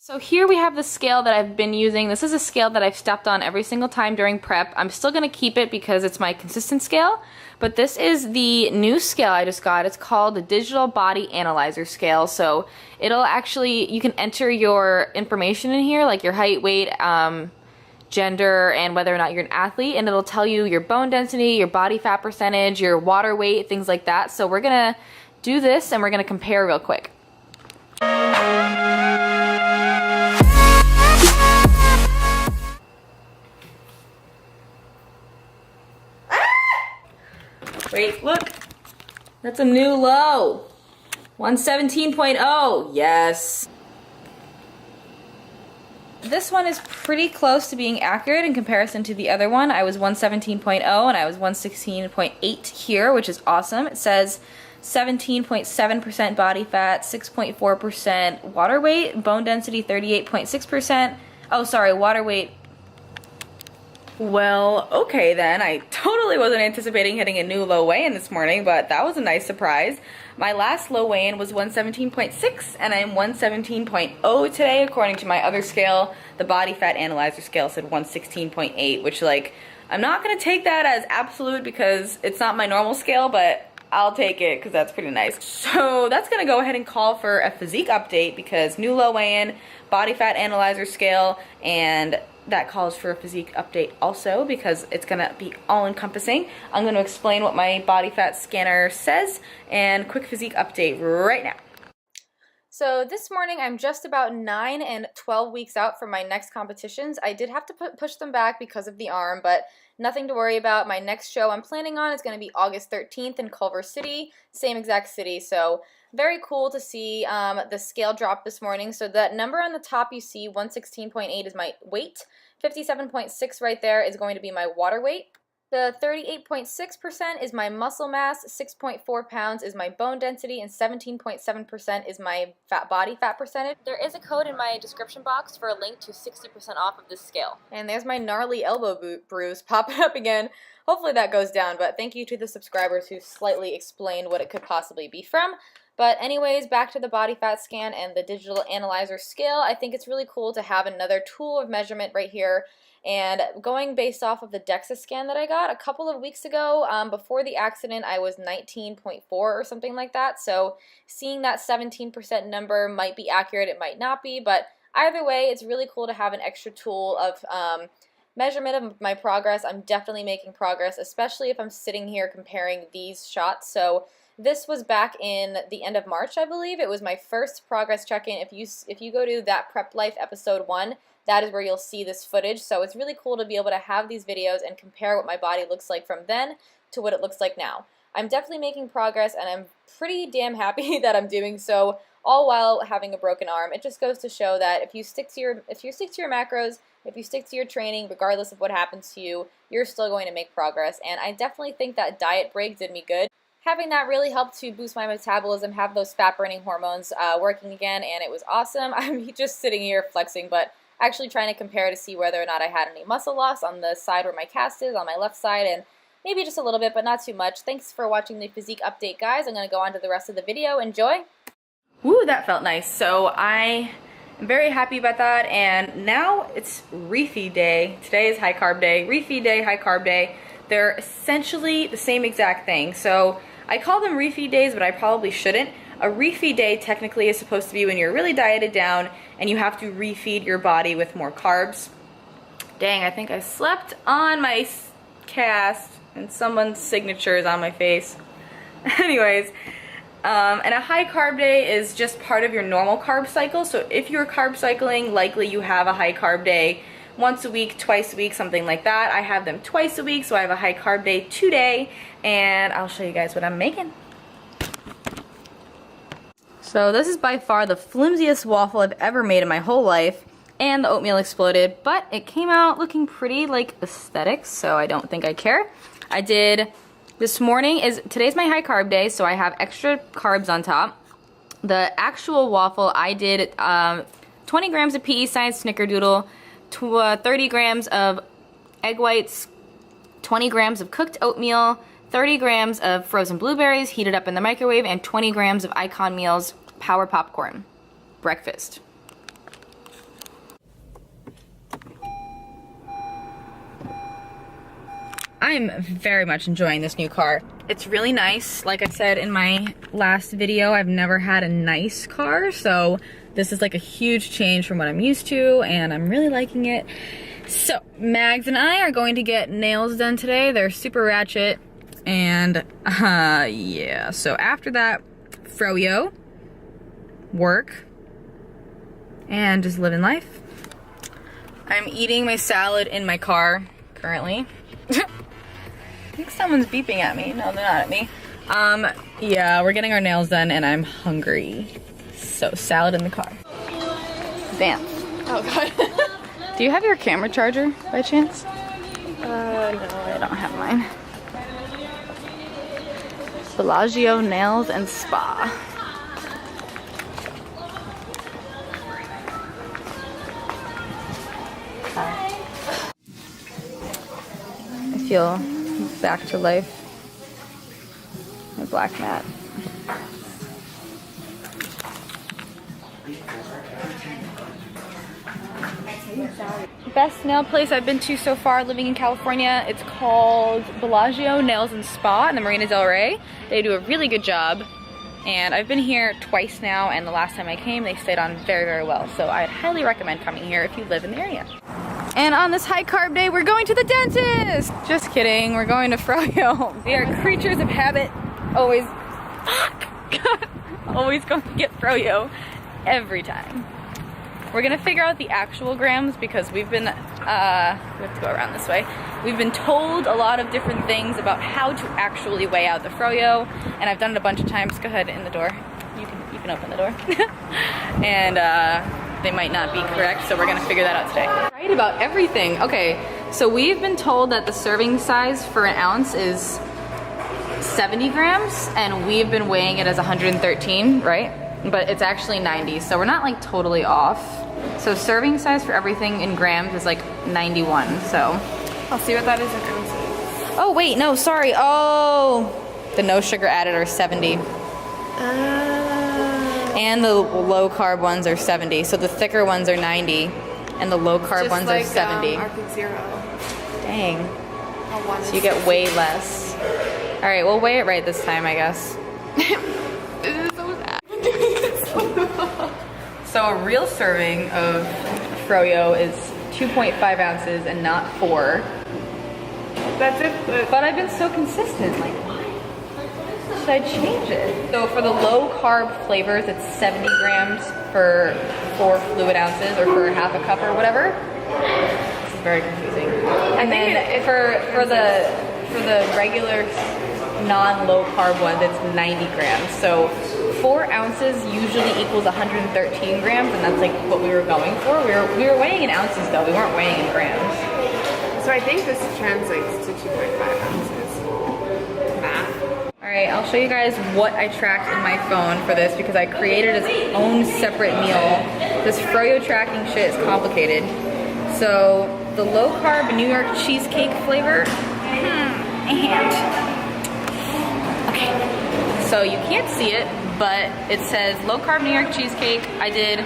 So here we have the scale that I've been using. This is a scale that I've stepped on every single time during prep. I'm still going to keep it because it's my consistent scale, but this is the new scale I just got. It's called the Digital Body Analyzer Scale. So it'll actually, you can enter your information in here, like your height, weight, gender, and whether or not you're an athlete, and it'll tell you your bone density, your body fat percentage, your water weight, things like that. So we're going to do this and we're going to compare real quick. Wait, look. That's a new low. 117.0. Yes. This one is pretty close to being accurate in comparison to the other one. I was 117.0 and I was 116.8 here, which is awesome. It says 17.7% body fat, 6.4% water weight, bone density 38.6%. Oh, sorry, water weight. Well, okay then. I totally wasn't anticipating hitting a new low weigh-in this morning, but that was a nice surprise. My last low weigh-in was 117.6, and I'm 117.0 today, according to my other scale. The Body Fat Analyzer Scale said 116.8, which, like, I'm not going to take that as absolute because it's not my normal scale, but I'll take it because that's pretty nice. So that's going to go ahead and call for a physique update because new low weigh-in, Body Fat Analyzer Scale, and that calls for a physique update also because it's going to be all-encompassing. I'm going to explain what my body fat scanner says and quick physique update right now. So this morning I'm just about 9 and 12 weeks out from my next competitions. I did have to push them back because of the arm, but nothing to worry about. My next show I'm planning on is going to be August 13th in Culver City, same exact city, so very cool to see the scale drop this morning. So that number on the top you see, 116.8, is my weight. 57.6 right there is going to be my water weight. The 38.6% is my muscle mass, 6.4 pounds is my bone density, and 17.7% is my body fat percentage. There is a code in my description box for a link to 60% off of this scale. And there's my gnarly elbow bruise popping up again. Hopefully that goes down, but thank you to the subscribers who slightly explained what it could possibly be from. But anyways, back to the body fat scan and the digital analyzer scale. I think it's really cool to have another tool of measurement right here. And going based off of the DEXA scan that I got a couple of weeks ago, before the accident, I was 19.4 or something like that. So seeing that 17% number might be accurate, it might not be, but either way, it's really cool to have an extra tool of measurement of my progress. I'm definitely making progress, especially if I'm sitting here comparing these shots. So this was back in the end of March, I believe. It was my first progress check-in. If you go to That Prep Life episode 1, that is where you'll see this footage. So it's really cool to be able to have these videos and compare what my body looks like from then to what it looks like now. I'm definitely making progress, and I'm pretty damn happy that I'm doing so, all while having a broken arm. It just goes to show that if you stick to your macros, if you stick to your training, regardless of what happens to you, you're still going to make progress. And I definitely think that diet break did me good. Having that really helped to boost my metabolism, have those fat-burning hormones working again, and it was awesome. I'm just sitting here flexing, but actually trying to compare to see whether or not I had any muscle loss on the side where my cast is, on my left side, and maybe just a little bit, but not too much. Thanks for watching the physique update, guys. I'm going to go on to the rest of the video. Enjoy! Woo, that felt nice. So I am very happy about that, and now it's refeed day. Today is high carb day. Refeed day, high carb day. They're essentially the same exact thing. So I call them refeed days, but I probably shouldn't. A refeed day technically is supposed to be when you're really dieted down and you have to refeed your body with more carbs. Dang, I think I slept on my cast and someone's signature is on my face. Anyways, and a high carb day is just part of your normal carb cycle. So if you're carb cycling, likely you have a high carb day once a week, twice a week, something like that. I have them twice a week, so I have a high carb day today, and I'll show you guys what I'm making. So this is by far the flimsiest waffle I've ever made in my whole life, and the oatmeal exploded, but it came out looking pretty like aesthetics, so I don't think I care. I did, this morning today's my high carb day, so I have extra carbs on top. The actual waffle, I did 20 grams of PE Science Snickerdoodle, 30 grams of egg whites, 20 grams of cooked oatmeal, 30 grams of frozen blueberries heated up in the microwave, and 20 grams of Icon Meals Power Popcorn. Breakfast. I'm very much enjoying this new car. It's really nice. Like I said in my last video, I've never had a nice car, so this is like a huge change from what I'm used to, and I'm really liking it. So, Mags and I are going to get nails done today. They're super ratchet, and yeah. So after that, Froyo, work, and just living life. I'm eating my salad in my car currently. I think someone's beeping at me. No, they're not at me. Yeah, we're getting our nails done and I'm hungry. So, salad in the car. Dance. Oh god. Do you have your camera charger by chance? No, I don't have mine. Bellagio Nails and Spa. I feel back to life. My black mat. Best nail place I've been to so far living in California. It's called Bellagio Nails and Spa in the Marina del Rey. They do a really good job. And I've been here twice now, and the last time I came, they stayed on very, very well. So I'd highly recommend coming here if you live in the area. And on this high carb day, we're going to the dentist! Just kidding, we're going to Froyo. We are creatures of habit. Always, always going to get Froyo every time. We're gonna figure out the actual grams because we've been, we have to go around this way. We've been told a lot of different things about how to actually weigh out the Froyo, and I've done it a bunch of times. Go ahead, in the door. You can open the door. And they might not be correct, so we're gonna figure that out today. Right about everything. Okay, so we've been told that the serving size for an ounce is 70 grams, and we've been weighing it as 113, right? But it's actually 90, so we're not like totally off. So serving size for everything in grams is like 91, so. I'll see what that is in ounces. Oh wait, no, sorry. Oh, the no sugar added are 70. And the low carb ones are 70, so the thicker ones are 90, and the low carb ones are 70. Arctic Zero. Dang. So you get way less. All right, we'll weigh it right this time, I guess. This is so sad. So a real serving of Froyo is 2.5 ounces and not 4. That's it. But I've been so consistent, like why? Should I change it? So for the low carb flavors, it's 70 grams for 4 fluid ounces or for half a cup or whatever. This is very confusing. And then for the regular non-low carb ones, it's 90 grams. So 4 ounces usually equals 113 grams, and that's like what we were going for. We were weighing in ounces though, we weren't weighing in grams. So I think this translates to 2.5 ounces. Math. All right, I'll show you guys what I tracked in my phone for this because I created its own separate meal. This Froyo tracking shit is complicated. So the low carb New York cheesecake flavor, okay. So you can't see it, but it says low carb New York cheesecake. I did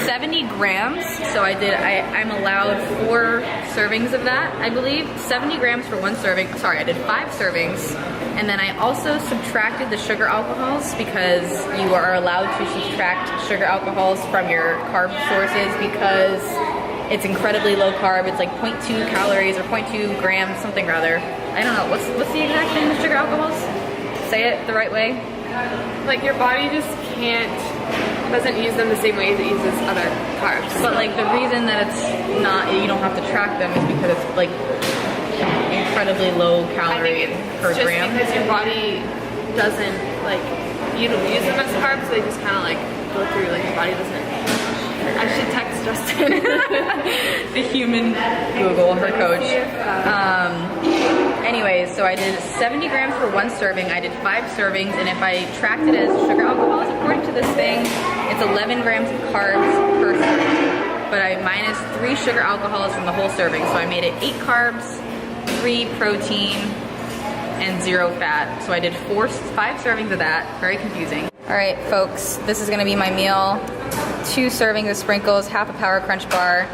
70 grams, so I'm allowed 4 servings of that, I believe. 70 grams for 1 serving. Sorry, I did 5 servings. And then I also subtracted the sugar alcohols because you are allowed to subtract sugar alcohols from your carb sources because it's incredibly low carb. It's like 0.2 calories or 0.2 grams, something rather. I don't know, what's the exact name of sugar alcohols? Say it the right way. Like your body just doesn't use them the same way as it uses other carbs. But like the reason that it's not, you don't have to track them is because it's like incredibly low calorie per gram. Because your body doesn't like, you don't use them as carbs, so they just kind of like go through, like your body doesn't. I should text Justin. The human Google, her coach. Anyways, so I did 70 grams for 1 serving. I did 5 servings, and if I tracked it as sugar alcohols, according to this thing, it's 11 grams of carbs per serving. But I minus 3 sugar alcohols from the whole serving, so I made it 8 carbs, 3 protein, and 0 fat. So I did 5 servings of that. Very confusing. All right, folks, this is gonna be my meal. 2 servings of sprinkles, half a Power Crunch bar,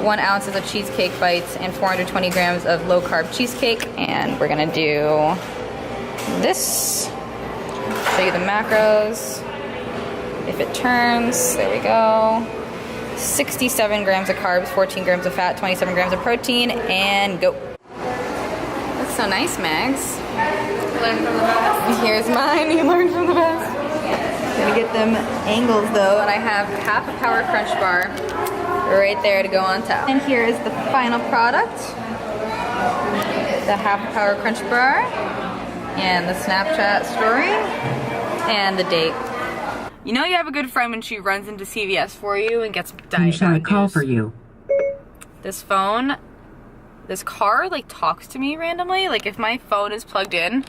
1 ounce of cheesecake bites and 420 grams of low carb cheesecake. And we're gonna do this. Show you the macros. If it turns, there we go. 67 grams of carbs, 14 grams of fat, 27 grams of protein, and go. That's so nice, Mags. Learn from the best. Here's mine, you learned from the best. Gonna get them angles though, and I have half a power crunch bar right there to go on top. And here is the final product. The half a power crunch bar, and the Snapchat story, and the date. You know you have a good friend when she runs into CVS for you and gets diet I call for you. This phone, this car like talks to me randomly. Like if my phone is plugged in,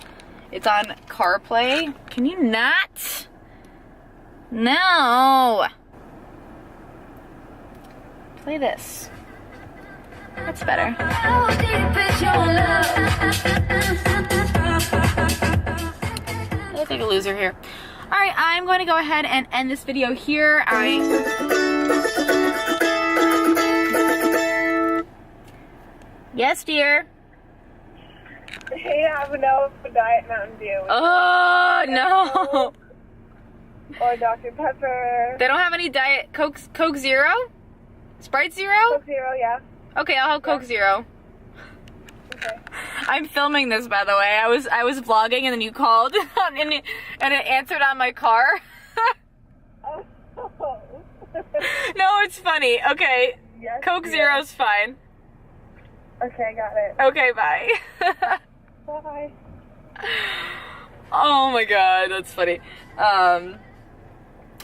it's on CarPlay. Can you not? No. Play this. That's better. I look like a loser here. Alright, I'm going to go ahead and end this video here. Yes, dear. They have no Diet Mountain Dew. Oh, no. Or Dr. Pepper. They don't have any Diet Coke Zero? Sprite Zero? Coke Zero, yeah. Okay, I'll have Coke Zero. Okay. I'm filming this, by the way. I was vlogging and then you called and it answered on my car. Oh. No, it's funny. Okay. Yes, Coke yes. Zero's fine. Okay, got it. Okay, bye. Bye. Oh my god, that's funny.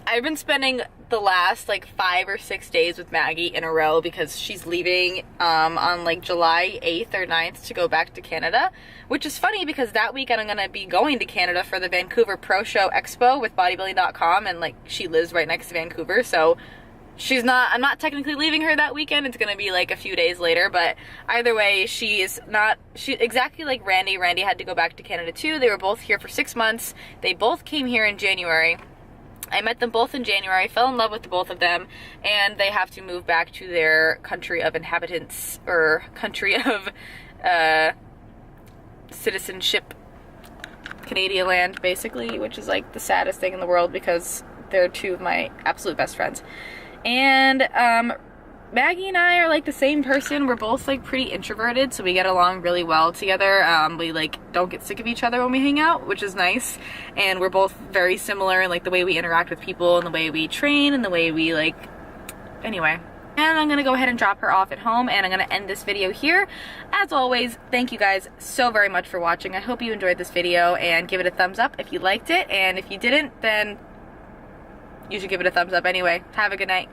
I've been spending the last like 5 or 6 days with Maggie in a row because she's leaving on like July 8th or 9th to go back to Canada, which is funny because that weekend I'm gonna be going to Canada for the Vancouver Pro Show Expo with bodybuilding.com, and like she lives right next to Vancouver, so I'm not technically leaving her that weekend. It's gonna be like a few days later, but either way, she exactly like Randy. Randy had to go back to Canada too. They were both here for 6 months. They both came here in January. I met them both in January, fell in love with the both of them, and they have to move back to their country of inhabitants, or country of citizenship, Canadian land, basically, which is like the saddest thing in the world because they're two of my absolute best friends. And Maggie and I are like the same person. We're both like pretty introverted, so we get along really well together. We like don't get sick of each other when we hang out, which is nice. And we're both very similar in like the way we interact with people and the way we train and the way we like, anyway. And I'm gonna go ahead and drop her off at home, and I'm gonna end this video here. As always, thank you guys so very much for watching. I hope you enjoyed this video, and give it a thumbs up if you liked it, and if you didn't, then you should give it a thumbs up anyway. Have a good night.